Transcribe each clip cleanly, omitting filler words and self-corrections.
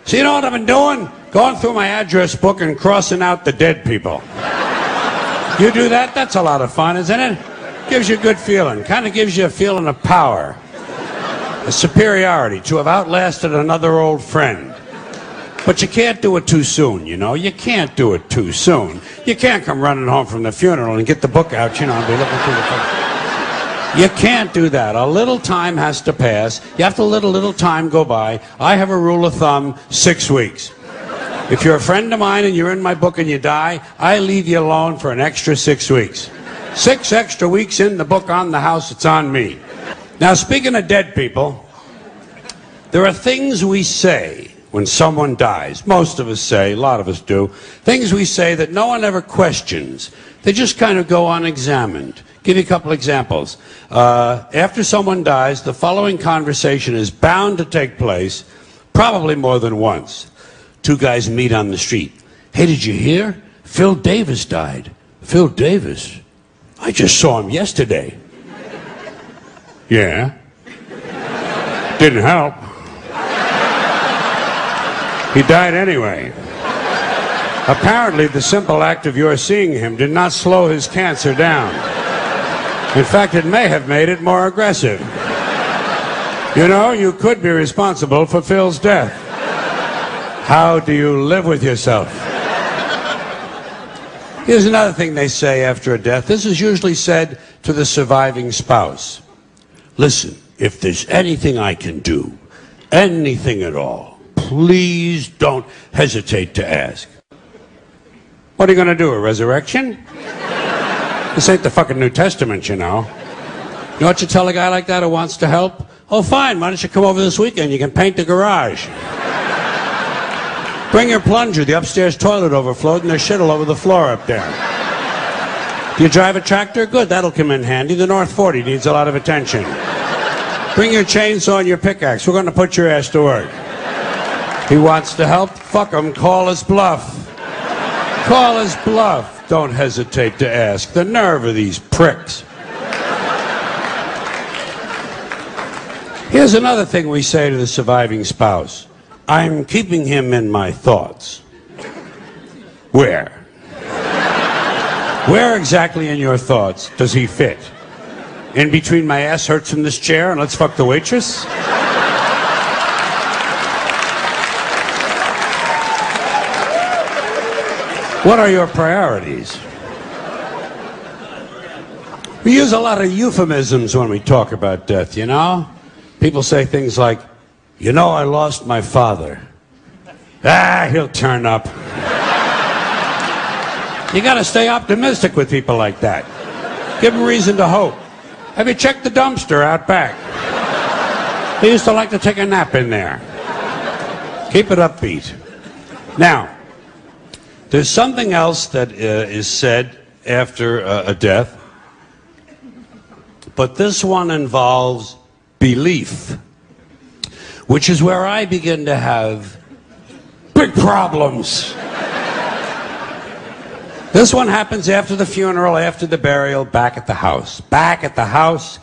So you know what I've been doing? Going through my address book and crossing out the dead people. You do that? That's a lot of fun, isn't it? Gives you a good feeling. Kind of gives you a feeling of power. A superiority to have outlasted another old friend. But you can't do it too soon, you know? You can't do it too soon. You can't come running home from the funeral and get the book out, you know, and be looking through the book. You can't do that. A little time has to pass. You have to let a little time go by. I have a rule of thumb, 6 weeks. If you're a friend of mine and you're in my book and you die, I leave you alone for an extra 6 weeks. 6 extra weeks in the book on the house, it's on me. Now, speaking of dead people, there are things we say when someone dies. Most of us say, a lot of us do, things we say that no one ever questions. They just kind of go unexamined. Give you a couple examples. After someone dies, the following conversation is bound to take place, probably more than once. Two guys meet on the street. Hey, did you hear? Phil Davis died. Phil Davis? I just saw him yesterday. Yeah. Didn't help. He died anyway. Apparently, the simple act of your seeing him did not slow his cancer down. In fact, it may have made it more aggressive. You know, you could be responsible for Phil's death. How do you live with yourself? Here's another thing they say after a death. This is usually said to the surviving spouse. Listen, if there's anything I can do, anything at all, please don't hesitate to ask. What are you going to do, a resurrection? This ain't the fucking New Testament, you know. You know what you tell a guy like that who wants to help? Oh, fine, why don't you come over this weekend? You can paint the garage. Bring your plunger. The upstairs toilet overflowed and there's shit all over the floor up there. Do you drive a tractor? Good, that'll come in handy. The North 40 needs a lot of attention. Bring your chainsaw and your pickaxe. We're going to put your ass to work. He wants to help? Fuck him. Call his bluff. Call his bluff. Don't hesitate to ask. The nerve of these pricks. Here's another thing we say to the surviving spouse. I'm keeping him in my thoughts. Where? Where exactly in your thoughts does he fit? In between my ass hurts from this chair and let's fuck the waitress? What are your priorities? We use a lot of euphemisms when we talk about death, you know? People say things like, you know, I lost my father. Ah, he'll turn up. You gotta stay optimistic with people like that. Give them reason to hope. Have you checked the dumpster out back? He used to like to take a nap in there. Keep it upbeat. Now, there's something else that is said after a death, but this one involves belief, which is where I begin to have big problems. This one happens after the funeral, after the burial, back at the house. Back at the house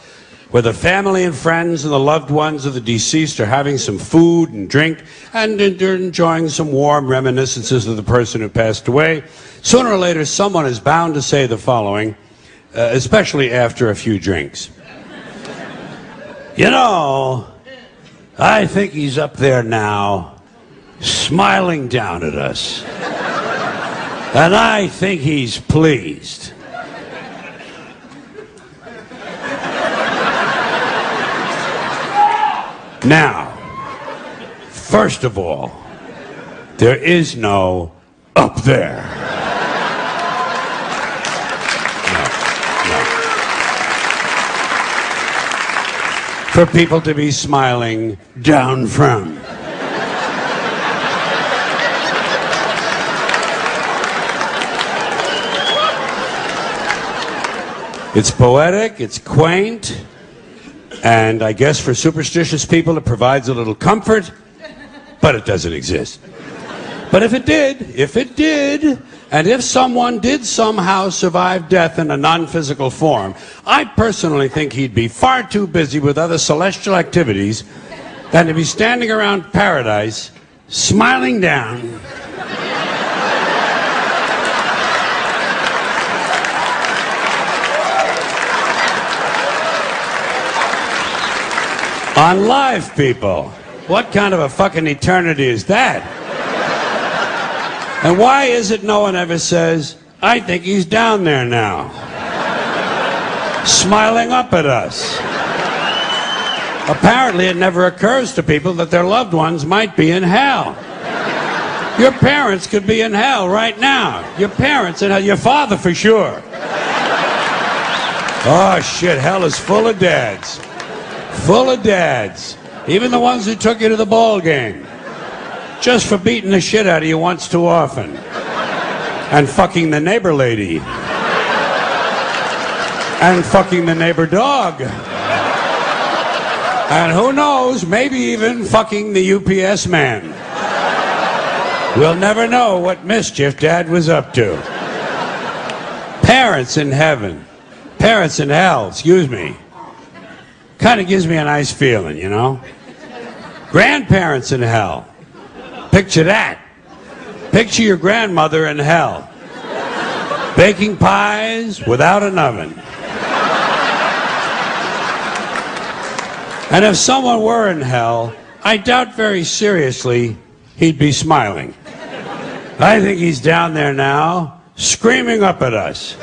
where the family and friends and the loved ones of the deceased are having some food and drink and they're enjoying some warm reminiscences of the person who passed away. Sooner or later, someone is bound to say the following, especially after a few drinks. You know, I think he's up there now, smiling down at us. And I think he's pleased. Now, first of all, there is no up there. No. For people to be smiling down from. It's poetic, it's quaint, and I guess for superstitious people it provides a little comfort, but it doesn't exist. But if it did, and if someone did somehow survive death in a non-physical form, I personally think he'd be far too busy with other celestial activities than to be standing around paradise smiling down. On live people. What kind of a fucking eternity is that? And why is it no one ever says, I think he's down there now, smiling up at us? Apparently it never occurs to people that their loved ones might be in hell. Your parents could be in hell right now. Your parents and your father for sure. Oh shit, hell is full of dads. Full of dads. Even the ones who took you to the ball game. Just for beating the shit out of you once too often. And fucking the neighbor lady. And fucking the neighbor dog. And who knows, maybe even fucking the UPS man. We'll never know what mischief Dad was up to. Parents in heaven. Parents in hell, excuse me. Kind of gives me a nice feeling, you know? Grandparents in hell. Picture that. Picture your grandmother in hell. Baking pies without an oven. And if someone were in hell, I doubt very seriously he'd be smiling. I think he's down there now, screaming up at us.